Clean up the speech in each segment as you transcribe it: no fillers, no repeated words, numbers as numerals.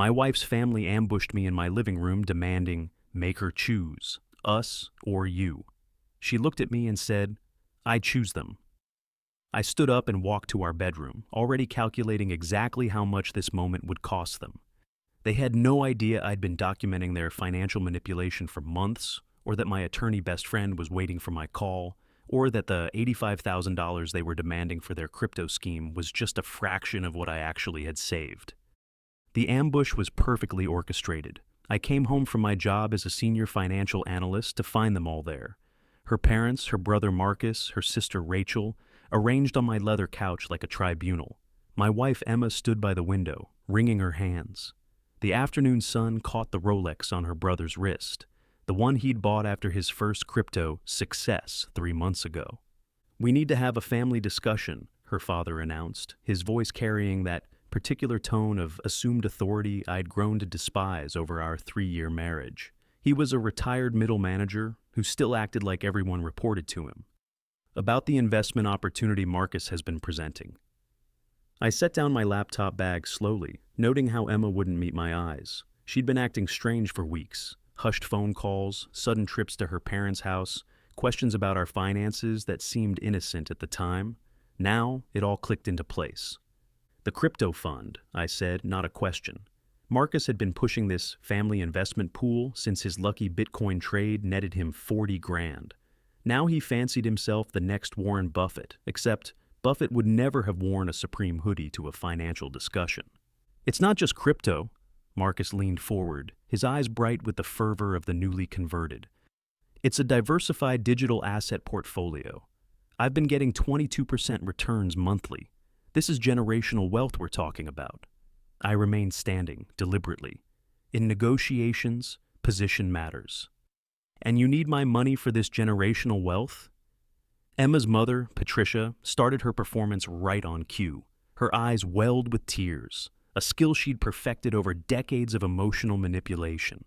My wife's family ambushed me in my living room demanding, "Make her choose, us or you." She looked at me and said, "I choose them." I stood up and walked to our bedroom, already calculating exactly how much this moment would cost them. They had no idea I'd been documenting their financial manipulation for months, or that my attorney best friend was waiting for my call, or that the $85,000 they were demanding for their crypto scheme was just a fraction of what I actually had saved. The ambush was perfectly orchestrated. I came home from my job as a senior financial analyst to find them all there. Her parents, her brother Marcus, her sister Rachel, arranged on my leather couch like a tribunal. My wife Emma stood by the window, wringing her hands. The afternoon sun caught the Rolex on her brother's wrist, the one he'd bought after his first crypto success 3 months ago. "We need to have a family discussion," her father announced, his voice carrying that particular tone of assumed authority I'd grown to despise over our 3-year marriage. He was a retired middle manager who still acted like everyone reported to him. "About the investment opportunity Marcus has been presenting." I set down my laptop bag slowly, noting how Emma wouldn't meet my eyes. She'd been acting strange for weeks. Hushed phone calls, sudden trips to her parents' house, questions about our finances that seemed innocent at the time. Now, it all clicked into place. "The crypto fund," I said, not a question. Marcus had been pushing this family investment pool since his lucky Bitcoin trade netted him 40 grand. Now he fancied himself the next Warren Buffett, except Buffett would never have worn a Supreme hoodie to a financial discussion. "It's not just crypto." Marcus leaned forward, his eyes bright with the fervor of the newly converted. "It's a diversified digital asset portfolio. I've been getting 22% returns monthly. This is generational wealth we're talking about." I remained standing, deliberately. In negotiations, position matters. "And you need my money for this generational wealth?" Emma's mother, Patricia, started her performance right on cue. Her eyes welled with tears, a skill she'd perfected over decades of emotional manipulation.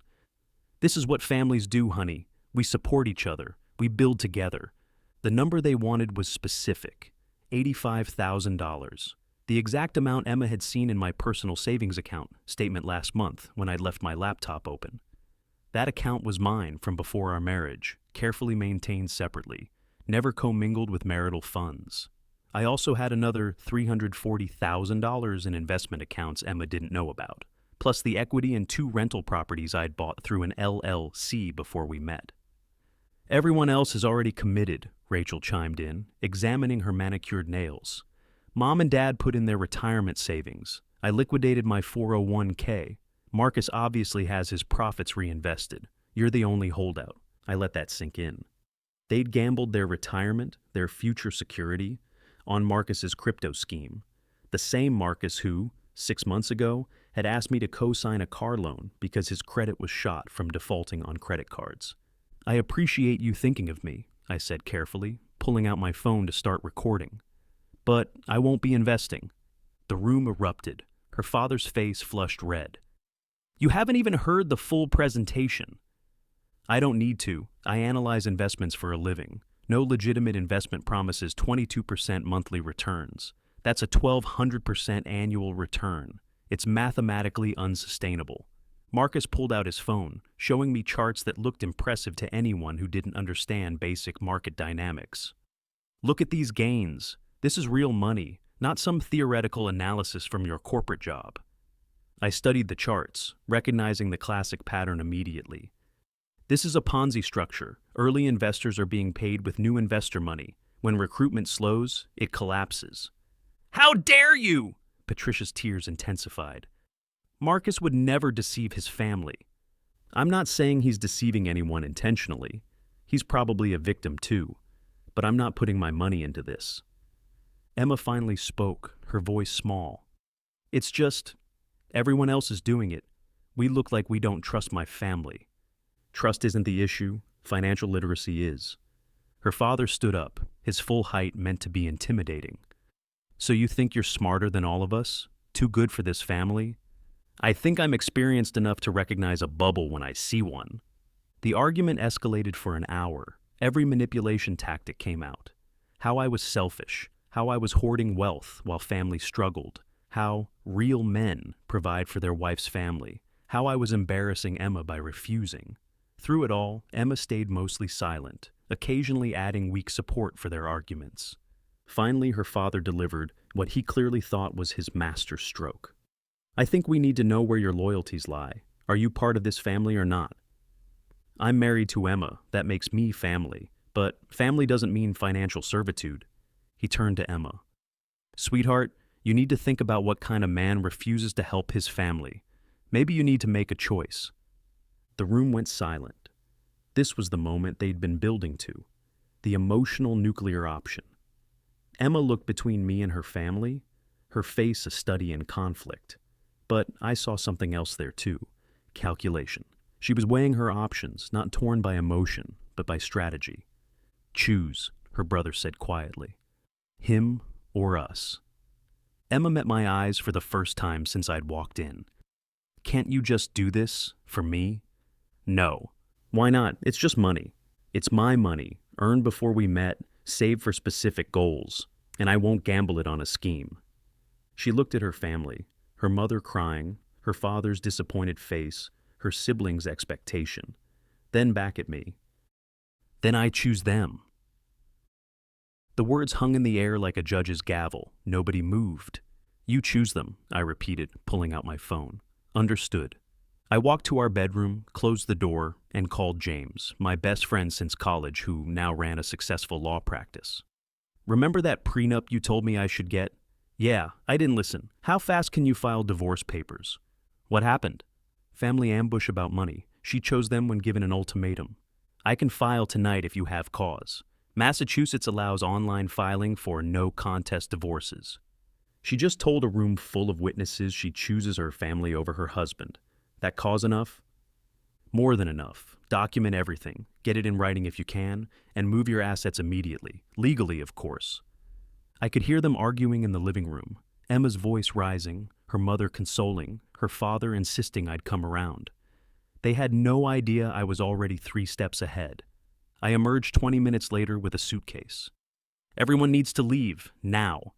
"This is what families do, honey. We support each other. We build together." The number they wanted was specific. $85,000. The exact amount Emma had seen in my personal savings account statement last month when I'd left my laptop open. That account was mine from before our marriage, carefully maintained separately, never commingled with marital funds. I also had another $340,000 in investment accounts Emma didn't know about, plus the equity in 2 rental properties I'd bought through an LLC before we met. "Everyone else is already committed," Rachel chimed in, examining her manicured nails. "Mom and Dad put in their retirement savings. I liquidated my 401k. Marcus obviously has his profits reinvested. You're the only holdout." I let that sink in. They'd gambled their retirement, their future security, on Marcus's crypto scheme. The same Marcus who, 6 months ago, had asked me to co-sign a car loan because his credit was shot from defaulting on credit cards. "I appreciate you thinking of me," I said carefully, pulling out my phone to start recording. "But I won't be investing." The room erupted. Her father's face flushed red. "You haven't even heard the full presentation." "I don't need to. I analyze investments for a living. No legitimate investment promises 22% monthly returns. That's a 1,200% annual return. It's mathematically unsustainable." Marcus pulled out his phone, showing me charts that looked impressive to anyone who didn't understand basic market dynamics. "Look at these gains. This is real money, not some theoretical analysis from your corporate job." I studied the charts, recognizing the classic pattern immediately. This is a Ponzi structure. Early investors are being paid with new investor money. When recruitment slows, it collapses. "How dare you!" Patricia's tears intensified. Marcus would never deceive his family. I'm not saying he's deceiving anyone intentionally. He's probably a victim too. But I'm not putting my money into this. Emma finally spoke, her voice small. "It's just, everyone else is doing it. We look like we don't trust my family." Trust isn't the issue, financial literacy is. Her father stood up, his full height meant to be intimidating. "So you think you're smarter than all of us? Too good for this family?" "I think I'm experienced enough to recognize a bubble when I see one." The argument escalated for an hour. Every manipulation tactic came out. How I was selfish, how I was hoarding wealth while family struggled, how real men provide for their wife's family, how I was embarrassing Emma by refusing. Through it all, Emma stayed mostly silent, occasionally adding weak support for their arguments. Finally, her father delivered what he clearly thought was his master stroke. "I think we need to know where your loyalties lie. Are you part of this family or not? I'm married to Emma. That makes me family. But family doesn't mean financial servitude." He turned to Emma. "Sweetheart, you need to think about what kind of man refuses to help his family. Maybe you need to make a choice." The room went silent. This was the moment they'd been building to, the emotional nuclear option. Emma looked between me and her family, her face a study in conflict. But I saw something else there too, calculation. She was weighing her options, not torn by emotion, but by strategy. "Choose," her brother said quietly. "Him or us." Emma met my eyes for the first time since I'd walked in. "Can't you just do this for me?" "No." "Why not? It's just money. It's my money, earned before we met, saved for specific goals, and I won't gamble it on a scheme." She looked at her family, her mother crying, her father's disappointed face, her siblings' expectation, then back at me. "Then I choose them." The words hung in the air like a judge's gavel. Nobody moved. "You choose them," I repeated, pulling out my phone. "Understood." I walked to our bedroom, closed the door, and called James, my best friend since college who now ran a successful law practice. "Remember that prenup you told me I should get?" "Yeah, I didn't listen. How fast can you file divorce papers?" "What happened?" "Family ambush about money. She chose them when given an ultimatum." "I can file tonight if you have cause. Massachusetts allows online filing for no-contest divorces." She just told a room full of witnesses she chooses her family over her husband. That cause enough? "More than enough. Document everything, get it in writing if you can, and move your assets immediately, legally, of course." I could hear them arguing in the living room, Emma's voice rising, her mother consoling, her father insisting I'd come around. They had no idea I was already 3 steps ahead. I emerged 20 minutes later with a suitcase. "Everyone needs to leave, now."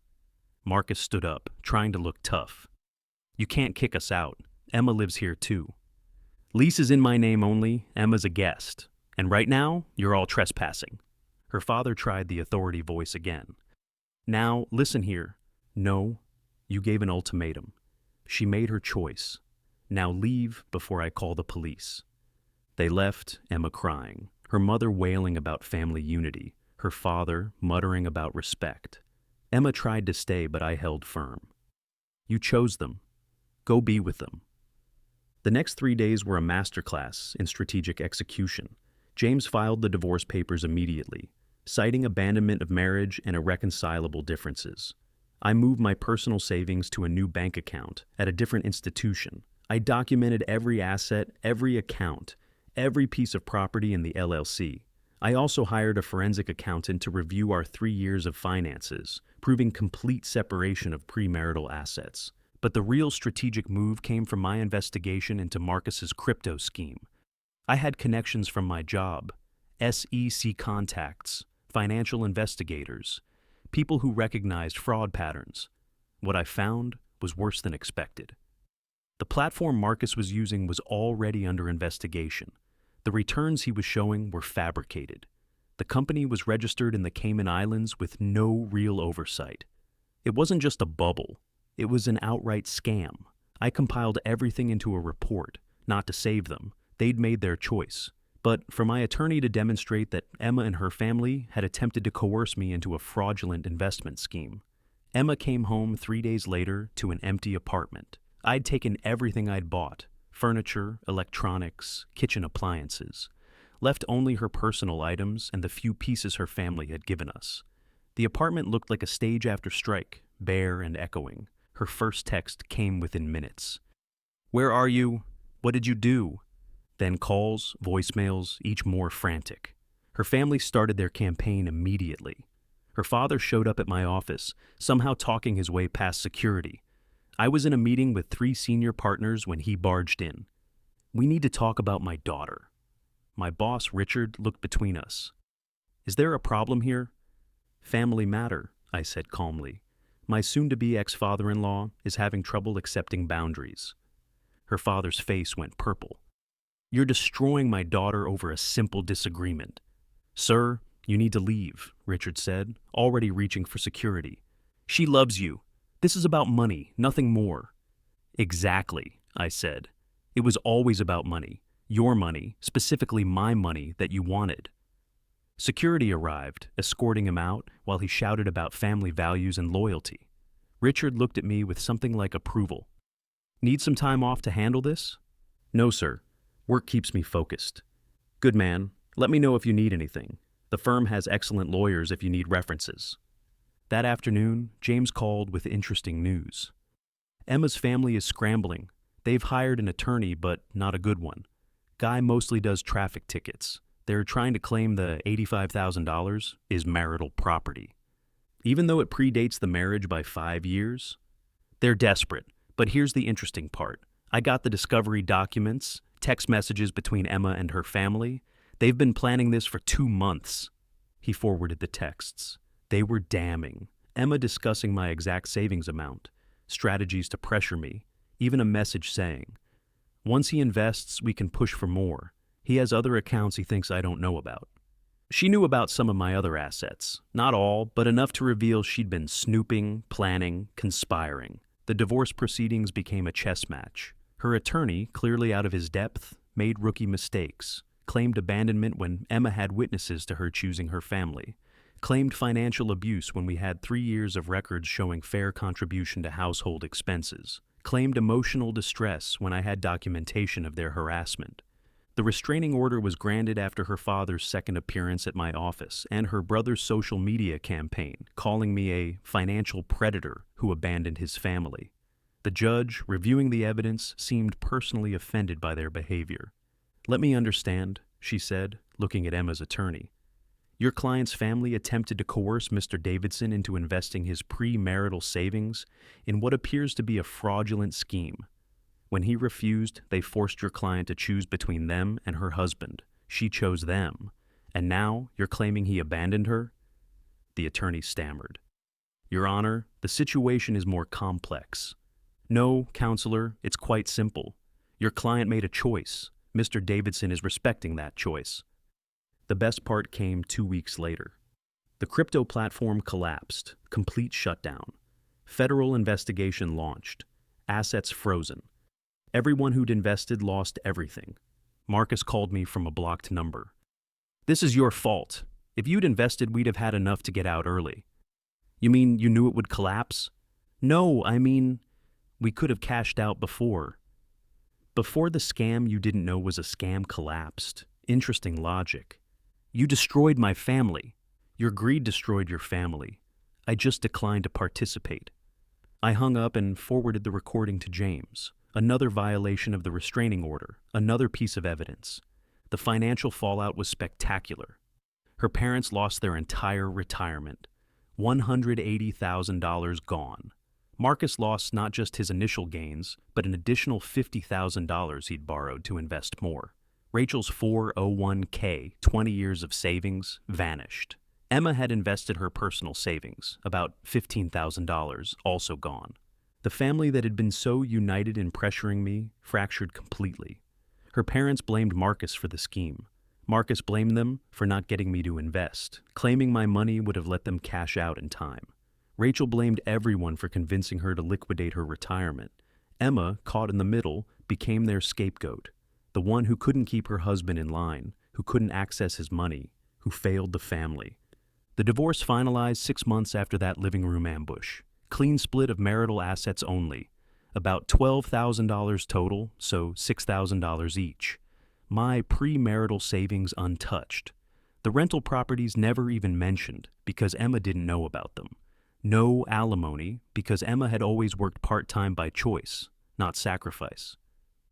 Marcus stood up, trying to look tough. "You can't kick us out. Emma lives here too. Lease is in my name only, Emma's a guest. And right now, you're all trespassing." Her father tried the authority voice again. "Now, listen here. No, you gave an ultimatum. She made her choice. Now leave before I call the police." They left, Emma crying, her mother wailing about family unity, her father muttering about respect. Emma tried to stay, but I held firm. "You chose them. Go be with them." The next 3 days were a masterclass in strategic execution. James filed the divorce papers immediately, citing abandonment of marriage and irreconcilable differences. I moved my personal savings to a new bank account at a different institution. I documented every asset, every account, every piece of property in the LLC. I also hired a forensic accountant to review our 3 years of finances, proving complete separation of premarital assets. But the real strategic move came from my investigation into Marcus's crypto scheme. I had connections from my job, SEC contacts, financial investigators, people who recognized fraud patterns. What I found was worse than expected. The platform Marcus was using was already under investigation. The returns he was showing were fabricated. The company was registered in the Cayman Islands with no real oversight. It wasn't just a bubble. It was an outright scam. I compiled everything into a report, not to save them. They'd made their choice. But for my attorney to demonstrate that Emma and her family had attempted to coerce me into a fraudulent investment scheme. Emma came home 3 days later to an empty apartment. I'd taken everything I'd bought, furniture, electronics, kitchen appliances, left only her personal items and the few pieces her family had given us. The apartment looked like a stage after strike, bare and echoing. Her first text came within minutes. "Where are you? What did you do?" Then calls, voicemails, each more frantic. Her family started their campaign immediately. Her father showed up at my office, somehow talking his way past security. I was in a meeting with 3 senior partners when he barged in. "We need to talk about my daughter." My boss, Richard, looked between us. "Is there a problem here?" "Family matter," I said calmly. My soon-to-be ex-father-in-law is having trouble accepting boundaries. Her father's face went purple. You're destroying my daughter over a simple disagreement. Sir, you need to leave, Richard said, already reaching for security. She loves you. This is about money, nothing more. Exactly, I said. It was always about money. Your money, specifically my money, that you wanted. Security arrived, escorting him out while he shouted about family values and loyalty. Richard looked at me with something like approval. Need some time off to handle this? No, sir. Work keeps me focused. Good man. Let me know if you need anything. The firm has excellent lawyers if you need references. That afternoon, James called with interesting news. Emma's family is scrambling. They've hired an attorney, but not a good one. Guy mostly does traffic tickets. They're trying to claim the $85,000 is marital property. Even though it predates the marriage by 5 years, they're desperate. But here's the interesting part. I got the discovery documents, text messages between Emma and her family. They've been planning this for 2 months. He forwarded the texts. They were damning. Emma discussing my exact savings amount, strategies to pressure me, even a message saying, once he invests, we can push for more. He has other accounts he thinks I don't know about. She knew about some of my other assets. Not all, but enough to reveal she'd been snooping, planning, conspiring. The divorce proceedings became a chess match. Her attorney, clearly out of his depth, made rookie mistakes, claimed abandonment when Emma had witnesses to her choosing her family, claimed financial abuse when we had 3 years of records showing fair contribution to household expenses, claimed emotional distress when I had documentation of their harassment. The restraining order was granted after her father's second appearance at my office and her brother's social media campaign, calling me a financial predator who abandoned his family. The judge, reviewing the evidence, seemed personally offended by their behavior. Let me understand, she said, looking at Emma's attorney. Your client's family attempted to coerce Mr. Davidson into investing his premarital savings in what appears to be a fraudulent scheme. When he refused, they forced your client to choose between them and her husband. She chose them. And now you're claiming he abandoned her? The attorney stammered. Your Honor, the situation is more complex. No, counselor, it's quite simple. Your client made a choice. Mr. Davidson is respecting that choice. The best part came 2 weeks later. The crypto platform collapsed, complete shutdown. Federal investigation launched. Assets frozen. Everyone who'd invested lost everything. Marcus called me from a blocked number. This is your fault. If you'd invested, we'd have had enough to get out early. You mean you knew it would collapse? No, I mean, we could have cashed out before. Before the scam you didn't know was a scam collapsed. Interesting logic. You destroyed my family. Your greed destroyed your family. I just declined to participate. I hung up and forwarded the recording to James. Another violation of the restraining order, another piece of evidence. The financial fallout was spectacular. Her parents lost their entire retirement. $180,000 gone. Marcus lost not just his initial gains, but an additional $50,000 he'd borrowed to invest more. Rachel's 401k, 20 years of savings, vanished. Emma had invested her personal savings, about $15,000, also gone. The family that had been so united in pressuring me fractured completely. Her parents blamed Marcus for the scheme. Marcus blamed them for not getting me to invest, claiming my money would have let them cash out in time. Rachel blamed everyone for convincing her to liquidate her retirement. Emma, caught in the middle, became their scapegoat, the one who couldn't keep her husband in line, who couldn't access his money, who failed the family. The divorce finalized 6 months after that living room ambush. Clean split of marital assets only. About $12,000 total, so $6,000 each. My premarital savings untouched. The rental properties never even mentioned because Emma didn't know about them. No alimony because Emma had always worked part-time by choice, not sacrifice.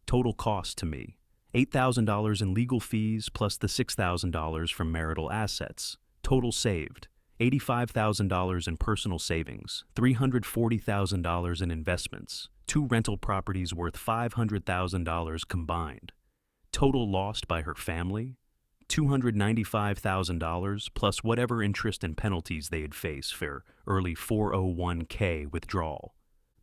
Total cost to me, $8,000 in legal fees plus the $6,000 from marital assets. Total saved, $85,000 in personal savings, $340,000 in investments, 2 rental properties worth $500,000 combined. Total lost by her family, $295,000 plus whatever interest and penalties they'd face for early 401k withdrawal.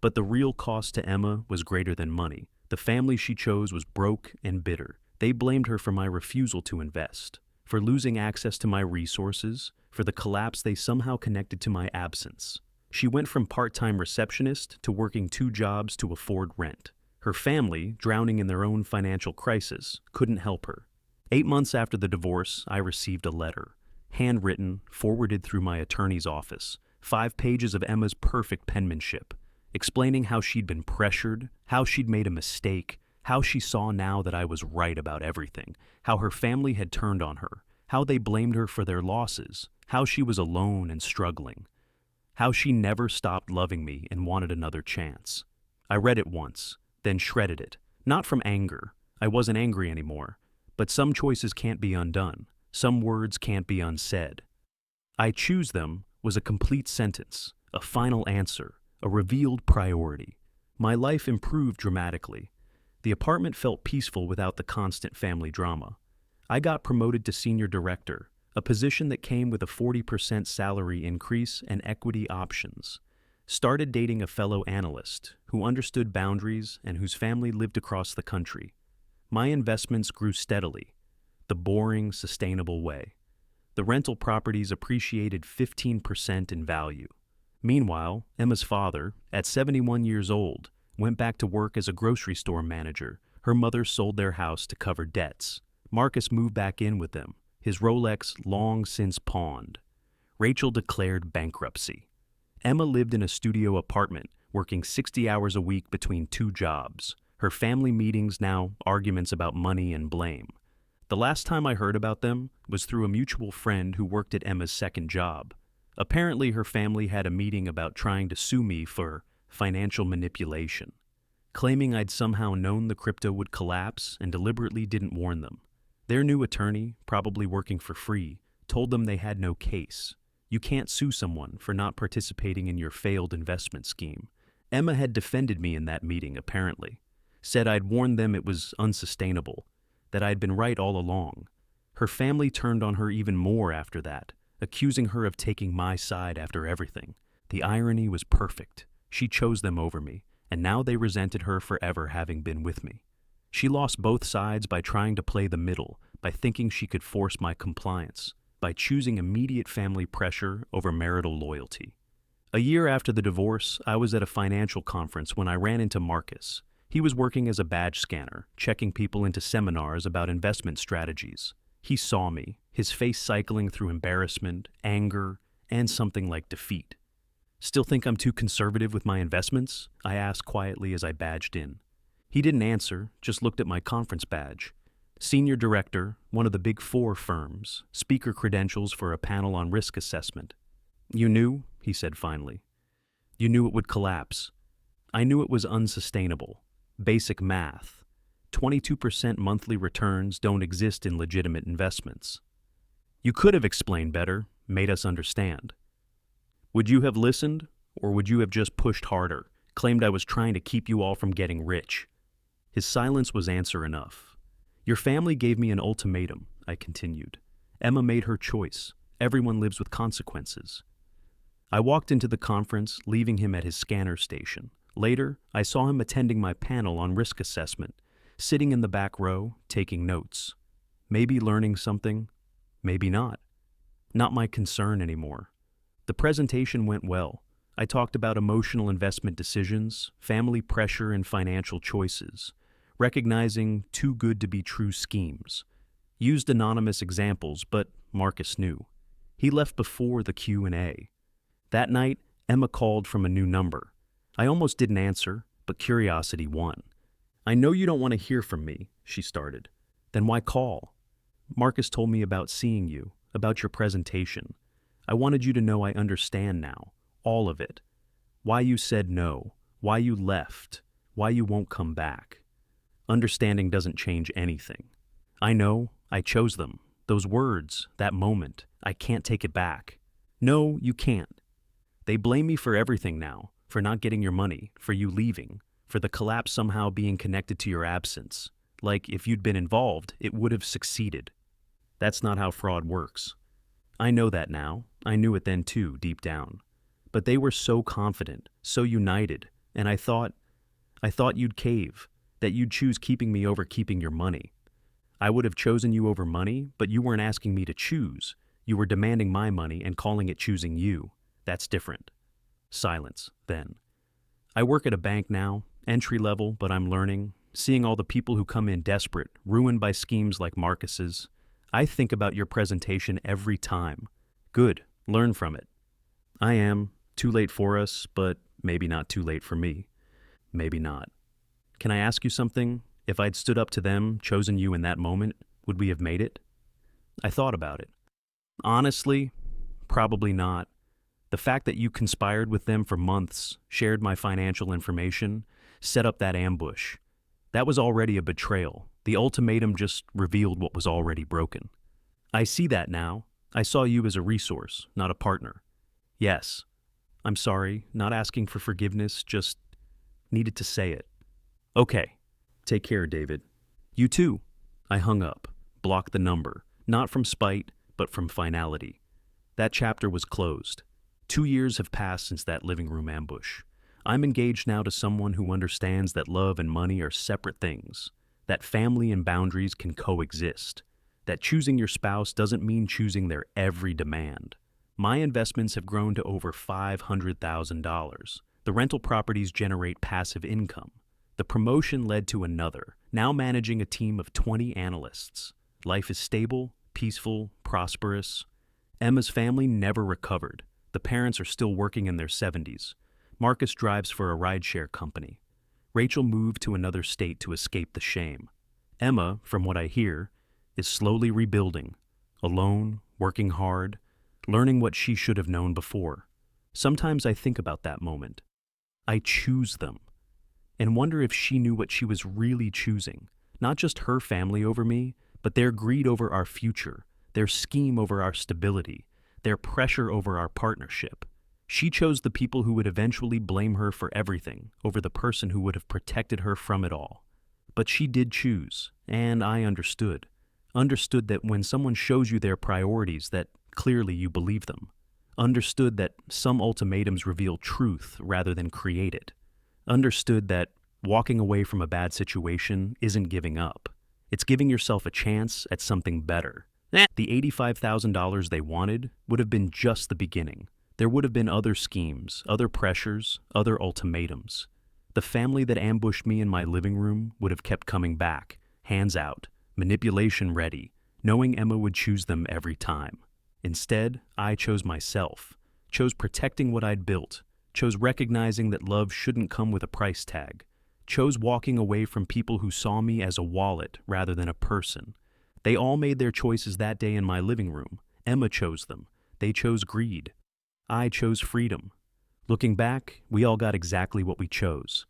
But the real cost to Emma was greater than money. The family she chose was broke and bitter. They blamed her for my refusal to invest, for losing access to my resources, for the collapse they somehow connected to my absence. She went from part-time receptionist to working 2 jobs to afford rent. Her family, drowning in their own financial crisis, couldn't help her. 8 months after the divorce, I received a letter, handwritten, forwarded through my attorney's office, 5 pages of Emma's perfect penmanship, explaining how she'd been pressured, how she'd made a mistake, how she saw now that I was right about everything, how her family had turned on her, how they blamed her for their losses, how she was alone and struggling, how she never stopped loving me and wanted another chance. I read it once, then shredded it, not from anger. I wasn't angry anymore. But some choices can't be undone. Some words can't be unsaid. I choose them was a complete sentence, a final answer, a revealed priority. My life improved dramatically. The apartment felt peaceful without the constant family drama. I got promoted to senior director, a position that came with a 40% salary increase and equity options. Started dating a fellow analyst who understood boundaries and whose family lived across the country. My investments grew steadily, the boring, sustainable way. The rental properties appreciated 15% in value. Meanwhile, Emma's father, at 71 years old, went back to work as a grocery store manager. Her mother sold their house to cover debts. Marcus moved back in with them, his Rolex long since pawned. Rachel declared bankruptcy. Emma lived in a studio apartment, working 60 hours a week between 2 jobs. Her family meetings now arguments about money and blame. The last time I heard about them was through a mutual friend who worked at Emma's second job. Apparently her family had a meeting about trying to sue me for financial manipulation, claiming I'd somehow known the crypto would collapse and deliberately didn't warn them. Their new attorney, probably working for free, told them they had no case. You can't sue someone for not participating in your failed investment scheme. Emma had defended me in that meeting, apparently. Said I'd warned them it was unsustainable, that I'd been right all along. Her family turned on her even more after that, accusing her of taking my side after everything. The irony was perfect. She chose them over me, and now they resented her for ever having been with me. She lost both sides by trying to play the middle, by thinking she could force my compliance, by choosing immediate family pressure over marital loyalty. A year after the divorce, I was at a financial conference when I ran into Marcus. He was working as a badge scanner, checking people into seminars about investment strategies. He saw me, his face cycling through embarrassment, anger, and something like defeat. "Still think I'm too conservative with my investments?" I asked quietly as I badged in. He didn't answer, just looked at my conference badge. Senior Director, one of the Big 4 firms, speaker credentials for a panel on risk assessment. "You knew," he said finally. "You knew it would collapse." I knew it was unsustainable. Basic math. 22% monthly returns don't exist in legitimate investments. "You could have explained better, made us understand." "Would you have listened, or would you have just pushed harder, claimed I was trying to keep you all from getting rich?" His silence was answer enough. "Your family gave me an ultimatum," I continued. "Emma made her choice. Everyone lives with consequences." I walked into the conference, leaving him at his scanner station. Later, I saw him attending my panel on risk assessment, sitting in the back row, taking notes. Maybe learning something, maybe not. Not my concern anymore. The presentation went well. I talked about emotional investment decisions, family pressure and financial choices, recognizing too good to be true schemes. Used anonymous examples, but Marcus knew. He left before the Q&A. That night, Emma called from a new number. I almost didn't answer, but curiosity won. "I know you don't want to hear from me," she started. "Then why call?" "Marcus told me about seeing you, about your presentation. I wanted you to know I understand now, all of it. Why you said no, why you left, why you won't come back. Understanding doesn't change anything. I know, I chose them. Those words, that moment, I can't take it back. No, you can't. They blame me for everything now, for not getting your money, for you leaving, for the collapse somehow being connected to your absence. Like if you'd been involved, it would have succeeded." That's not how fraud works. I know that now. I knew it then too, deep down. But they were so confident, so united, and I thought you'd cave, that you'd choose keeping me over keeping your money. I would have chosen you over money, but you weren't asking me to choose. You were demanding my money and calling it choosing you. That's different. Silence, then. I work at a bank now, entry level, but I'm learning, seeing all the people who come in desperate, ruined by schemes like Marcus's. I think about your presentation every time. Good, learn from it. I am. Too late for us, but maybe not too late for me. Maybe not. Can I ask you something? If I'd stood up to them, chosen you in that moment, would we have made it? I thought about it. Honestly, probably not. The fact that you conspired with them for months, shared my financial information, set up that ambush, that was already a betrayal. The ultimatum just revealed what was already broken. I see that now. I saw you as a resource, not a partner. Yes. I'm sorry, not asking for forgiveness, just needed to say it. Okay. Take care, David. You too. I hung up, blocked the number, not from spite, but from finality. That chapter was closed. 2 years have passed since that living room ambush. I'm engaged now to someone who understands that love and money are separate things, that family and boundaries can coexist, that choosing your spouse doesn't mean choosing their every demand. My investments have grown to over $500,000. The rental properties generate passive income. The promotion led to another, now managing a team of 20 analysts. Life is stable, peaceful, prosperous. Emma's family never recovered. The parents are still working in their 70s. Marcus drives for a rideshare company. Rachel moved to another state to escape the shame. Emma, from what I hear, is slowly rebuilding, alone, working hard, learning what she should have known before. Sometimes I think about that moment. I choose them, and wonder if she knew what she was really choosing, not just her family over me, but their greed over our future, their scheme over our stability, their pressure over our partnership. She chose the people who would eventually blame her for everything over the person who would have protected her from it all. But she did choose, and I understood. Understood that when someone shows you their priorities, that clearly you believe them. Understood that some ultimatums reveal truth rather than create it. Understood that walking away from a bad situation isn't giving up. It's giving yourself a chance at something better. The $85,000 they wanted would have been just the beginning. There would have been other schemes, other pressures, other ultimatums. The family that ambushed me in my living room would have kept coming back, hands out, manipulation ready, knowing Emma would choose them every time. Instead, I chose myself, chose protecting what I'd built, chose recognizing that love shouldn't come with a price tag, chose walking away from people who saw me as a wallet rather than a person. They all made their choices that day in my living room. Emma chose them. They chose greed. I chose freedom. Looking back, we all got exactly what we chose.